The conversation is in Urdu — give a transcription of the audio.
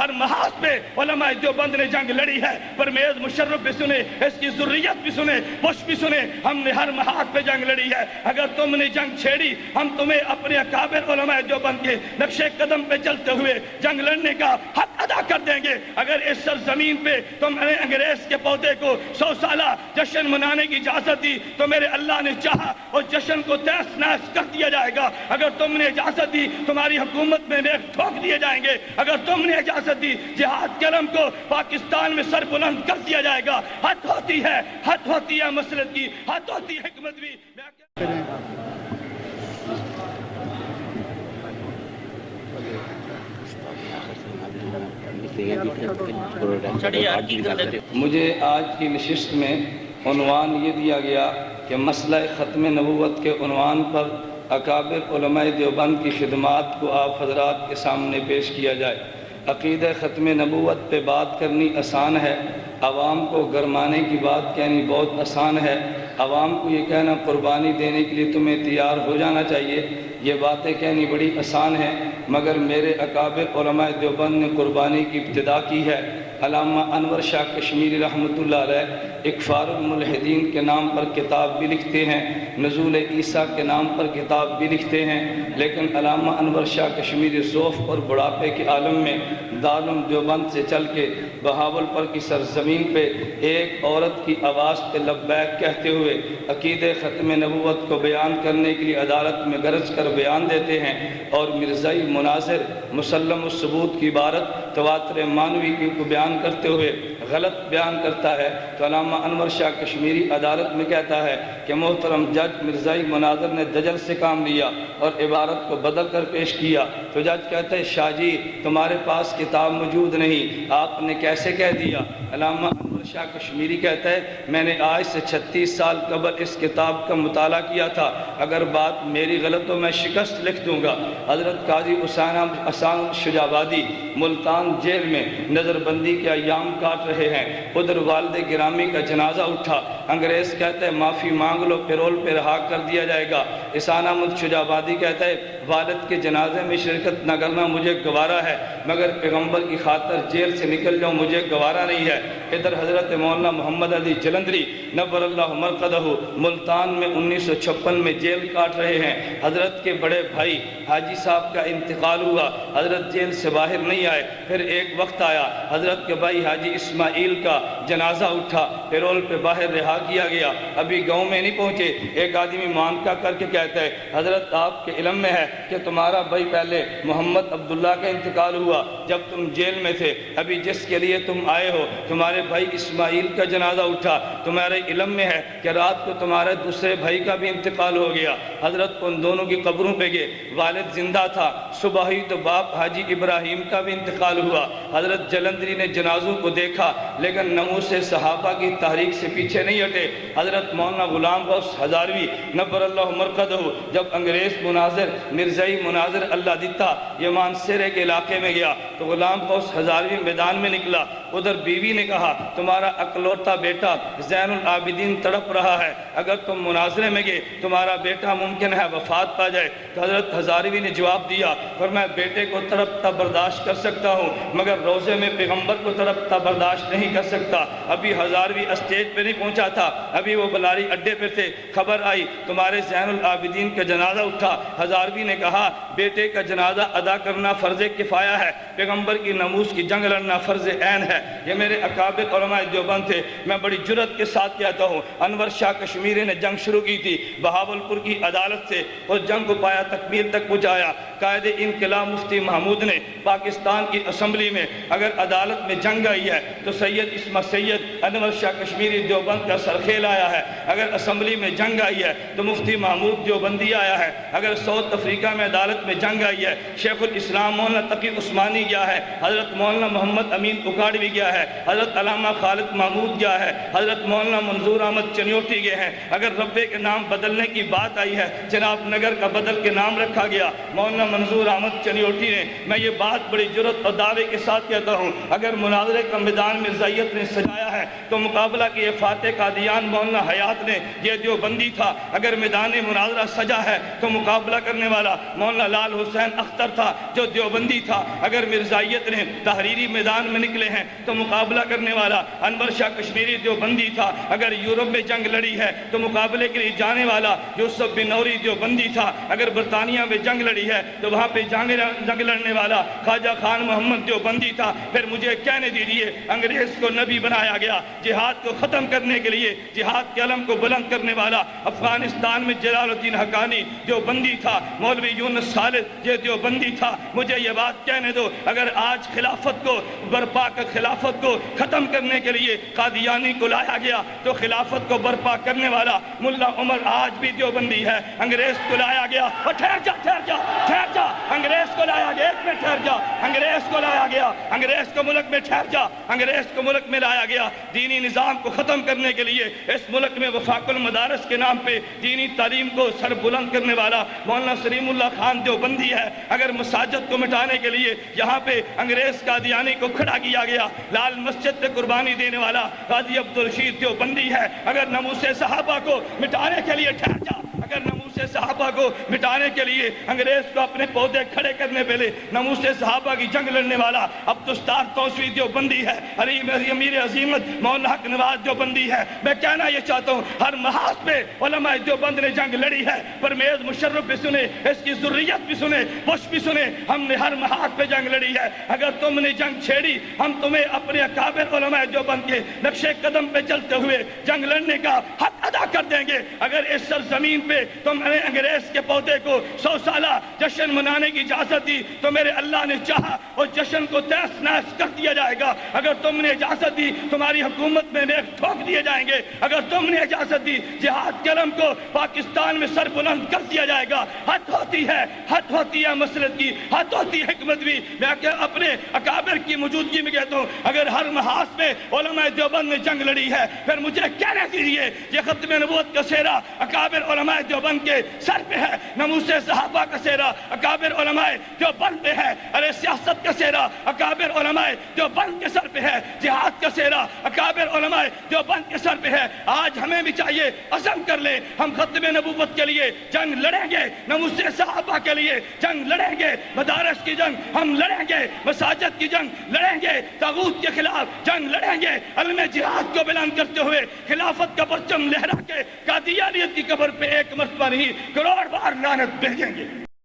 ہر محاذ پہ علماء دیوبند نے جنگ لڑی ہے. پرویز مشرف بھی سنے, اس کی ذریت بھی سنے, بش بھی سنے, ہم نے ہر محاذ پہ جنگ لڑی ہے. اگر تم نے جنگ چھیڑی ہم تمہیں اپنے اکابر علماء دیوبند کے نقشے قدم پہ چلتے ہوئے جنگ لڑنے کا حق ادا کر دیں گے. اگر اس سرزمین پہ تم نے انگریز کے پودے کو 100 سالہ جشن منانے کی اجازت دی تو میرے اللہ نے چاہا اور جشن کو تہس نہس کر دیا جائے گا. اگر تم نے اجازت دی تمہاری حکومت میں نیک ٹھوک دیے جائیں گے. اگر تم نے اجازت دی جہاد کے علم کو پاکستان میں سر بلند کر دیا جائے گا. حد ہوتی ہے مسلط کی, حد ہوتی ہے حکمت بھی. مجھے آج کی نشست میں عنوان یہ دیا گیا کہ مسئلہ ختم نبوت کے عنوان پر اکابر علماء دیوبند کی خدمات کو آپ حضرات کے سامنے پیش کیا جائے. عقیدہ ختم نبوت پہ بات کرنی آسان ہے, عوام کو گرمانے کی بات کہنی بہت آسان ہے. عوام کو یہ کہنا قربانی دینے کے لیے تمہیں تیار ہو جانا چاہیے, یہ باتیں کہنی بڑی آسان ہیں. مگر میرے اکابر علماء دیوبند نے قربانی کی ابتدا کی ہے. علامہ انور شاہ کشمیری رحمۃ اللہ علیہ اکفار الملحدین کے نام پر کتاب بھی لکھتے ہیں, نزول عیسیٰ کے نام پر کتاب بھی لکھتے ہیں. لیکن علامہ انور شاہ کشمیری ذوف اور بڑھاپے کے عالم میں دارالعلوم دیوبند سے چل کے بہاولپور کی سرزمین پہ ایک عورت کی آواز پہ لبیک کہتے ہوئے عقیدہ ختم نبوت کو بیان کرنے کے لیے عدالت میں گرج کر بیان دیتے ہیں. اور مرزائی مناظر مسلم الثبوت کی عبارت تواتر مانوی کو بیان کرتے ہوئے غلط بیان کرتا ہے تو علامہ انور شاہ کشمیری عدالت میں کہتا ہے کہ محترم جج مرزائی مناظر نے دجل سے کام لیا اور عبارت کو بدل کر پیش کیا. تو جج کہتا ہے شاہ جی تمہارے پاس کتاب موجود نہیں, آپ نے کیسے کہہ دیا؟ علامہ انور شاہ کشمیری کہتا ہے میں نے آج سے 36 سال قبل اس کتاب کا مطالعہ کیا تھا, اگر بات میری غلط تو میں شکست لکھ دوں گا. حضرت قاضی حسان شجابادی ملتان جیل میں نظر بندی کے ایام کاٹ رہے ہیں. ادھر والد گرامی کا جنازہ اٹھا, انگریز کہتا ہے معافی مانگ لو پیرول پہ رہا کر دیا جائے گا. احسان احمد شجابادی کہتا ہے والد کے جنازے میں شرکت نہ کرنا مجھے گوارا ہے, مگر پیغمبر کی خاطر جیل سے نکل جاؤں مجھے گوارا نہیں ہے. ادھر حضرت مولانا محمد علی جلندری نبر اللہ مرقدہ ملتان میں 1956 میں جیل کاٹ رہے ہیں. حضرت کے بڑے بھائی حاجی صاحب کا انتقال ہوا, حضرت جیل سے باہر نہیں آئے. پھر ایک وقت آیا حضرت کے بھائی حاجی اسماعیل کا جنازہ اٹھا, پیرول پہ باہر رہا کیا گیا, ابھی گاؤں میں نہیں پہنچے. ایک آدمی مانکا کر کے کہتا ہے حضرت آپ کے علم میں ہے کہ تمہارا بھائی پہلے محمد عبداللہ کا انتقال ہوا جب تم جیل میں تھے, ابھی جس کے لیے تم آئے ہو تمہارے بھائی اسماعیل کا جنازہ اٹھا, تمہارے علم میں ہے کہ رات کو تمہارے دوسرے بھائی کا بھی انتقال ہو گیا. حضرت ان دونوں کی قبروں پہ گئے, والد زندہ تھا, صبح ہی تو باپ حاجی ابراہیم کا بھی انتقال ہوا. حضرت جلندری نے جنازوں کو دیکھا لیکن ناموس صحابہ کی تحریک سے پیچھے نہیں ہٹے. حضرت مولانا غلام غوث ہزاروی نبر اللہ مرقدہ جب انگریز مناظر مرزائی مناظر اللہ دیتا یمان سیرے کے علاقے میں گیا تو غلام غوث ہزاروی میدان میں نکلا. ادھر بیوی نے کہا تمہارا اکلوتا بیٹا زین العابدین تڑپ رہا ہے, اگر تم مناظرے میں گئے تمہارا بیٹا ممکن ہے وفات پا جائے. تو حضرت ہزاروی نے جواب دیا پر میں بیٹے کو تڑپتا برداشت کر سکتا ہوں مگر روزے میں پیغمبر کو تڑپتا برداشت نہیں کر سکتا. ابھی ہزاروی اسٹیج پہ نہیں پہنچا تھا, ابھی وہ بلاری اڈے پہ تھے, خبر آئی تمہارے زین العابدین کا جنازہ اٹھا. ہزاروی نے کہا بیٹے کا جنازہ ادا کرنا فرض کفایہ ہے, پیغمبر کی ناموس کی جنگ لڑنا فرض عین ہے. یہ میرے اکابر علماء دیوبند تھے. میں بڑی جرأت کے ساتھ کہتا ہوں انور شاہ کشمیری نے جنگ شروع کی تھی بہاولپور کی عدالت سے, اس جنگ کو پایا تکمیل تک پہنچایا. قائد انقلاب مفتی محمود نے پاکستان کی اسمبلی میں اگر عدالت میں جنگ آئی ہے تو سید انور شاہ کشمیری دیوبند کا سرخیل آیا ہے. اگر اسمبلی میں جنگ آئی ہے تو مفتی محمود دیوبندی آیا ہے. اگر ساؤتھ افریقہ میں عدالت میں جنگ آئی ہے شیخ الاسلام مولانا تقی عثمانی گیا ہے, حضرت مولانا محمد امین اکاڑوی گیا ہے, حضرت علامہ خالد محمود گیا ہے, حضرت مولانا منظور احمد چنیوٹی گئے ہیں. اگر ربے کے نام بدلنے کی بات آئی ہے جناب نگر کا بدل بدل کے نام رکھا گیا مولانا منظور احمد چنیوٹی نے. میں یہ بات بڑی جرأت اور دعوے کے ساتھ کہتا ہوں، اگر مناظرے کا میدان مرزائیت نے سجایا ہے تو مقابلہ کیے فاتح قادیان مولانا حیات نے، یہ دیوبندی تھا. اگر میدان مناظرہ سجا ہے تو مقابلہ کرنے والا مولانا لال حسین اختر تھا جو دیوبندی تھا. اگر مرزائیت نے تحریری میدان میں نکلے ہیں تو مقابلہ کرنے والا انور شاہ کشمیری دیوبندی تھا. اگر یورپ میں جنگ لڑی ہے تو مقابلے کے لیے جانے والا یوسف بن نوری دیوبندی تھا. اگر برطانیہ میں جنگ لڑی ہے تو وہاں پہ جنگ لڑنے والا خواجہ خان محمد دیوبندی تھا. پھر مجھے کہنے دیجیے، انگریز کو نبی بنایا گیا جہاد کو ختم کرنے کے لیے، جہاد کے علم کو بلند کرنے والا افغانستان میں جلال الدین حقانی دیوبندی تھا. مولوی یونس خالد یہ دیوبندی تھا. مجھے یہ بات کہنے دو، اگر آج خلافت کو برپا کر خلافت کو ختم کرنے کے لیے قادیانی کو لایا گیا تو خلافت کو برپا کرنے والا ملا عمر آج بھی دیوبندی ہے. انگریز کو لایا گیا، اور ٹھہر جا انگریز کو لایا گیا، ایک منٹ ٹھہر جا، انگریز کو لایا گیا، انگریز کو ملک میں ٹھہر جا، انگریز کو ملک میں لایا گیا دینی نظام کو ختم کرنے کے لیے. اس ملک میں وفاق المدارس کے نام پہ دینی تعلیم کو سر بلند کرنے والا مولانا سلیم اللہ خان دیوبندی ہے. اگر مساجد کو مٹانے کے لیے یہاں پہ انگریز قادیانی کو کھڑا کیا گیا، لال مسجد پہ قربانی دینے والا قاضی عبدالرشید دیوبندی ہے. اگر ناموس صحابہ کو مٹانے کے لیے ٹھہر جا، اگر ناموس صحابہ کو مٹانے کے لیے انگریز کو اپنے پودے کھڑے کرنے پہلے ناموس صحابہ کی جنگ لڑنے والا عبدالستار توسوی دیوبندی ہے. علی امیر عظیمت مولانا حق نواز دیوبندی ہے. میں کہنا یہ چاہتا ہوں، ہر محاذ پہ علماء دیوبند نے جنگ لڑی ہے. پرویز مشرف بھی سنے، اس کی ذریت بھی سنے، بش بھی سنے، ہم نے ہر محاذ پہ جنگ لڑی ہے. اگر تم نے جنگ چھیڑی، ہم تمہیں اپنے اکابر علماء دیوبند کے نقشے قدم پہ چلتے ہوئے جنگ لڑنے کا حق ادا کر دیں گے. اگر اس سرزمین پہ تم نے انگریز کے پودے کو 100 سالہ جشن منانے کی اجازت دی تو میرے اللہ نے چاہا اور جشن کو تہس نہس کر دیا جائے گا. اگر تم نے اجازت دی تمہاری حکومت میں نیک ٹھوک دیے جائیں گے. اگر تم نے اجازت دی جہاد کے علم کو پاکستان میں سر بلند کر دیا جائے گا. حد ہوتی ہے مسلط کی، حد ہوتی ہے حکمت بھی. میں اپنے اکابر کی موجودگی میں کہتا ہوں، اگر ہر محاذ میں علماء دیوبند نے جنگ لڑی ہے، پھر مجھے کہنے دیجیے یہ ختم نبوت کا سہرا اکابر علماء دیوبند کے سر پہ ہے. ناموس صحابہ کا سہرا اکابر علماء دیوبند پہ ہے. ارے سیاست کا سہرا اکابر علماء دیوبند کے سر پہ ہے. جہاد کا سہرا اکابر علماء دیوبند کے سر پہ ہے. آج ہمیں بھی چاہیے عزم کر لیں، ہم ختم نبوت کے لیے جنگ لڑیں گے، ناموس صحابہ کے لیے جنگ لڑیں گے، مدارس کی جنگ ہم لڑیں گے، مساجد کی جنگ لڑیں گے، طاغوت کے خلاف جنگ لڑیں گے. علم جہاد کو بلند کرتے ہوئے خلافت کا پرچم لہرا کے قادیانیت کی قبر پہ ایک مرتبہ نہیں کروڑ بار لعنت بھیجیں گے.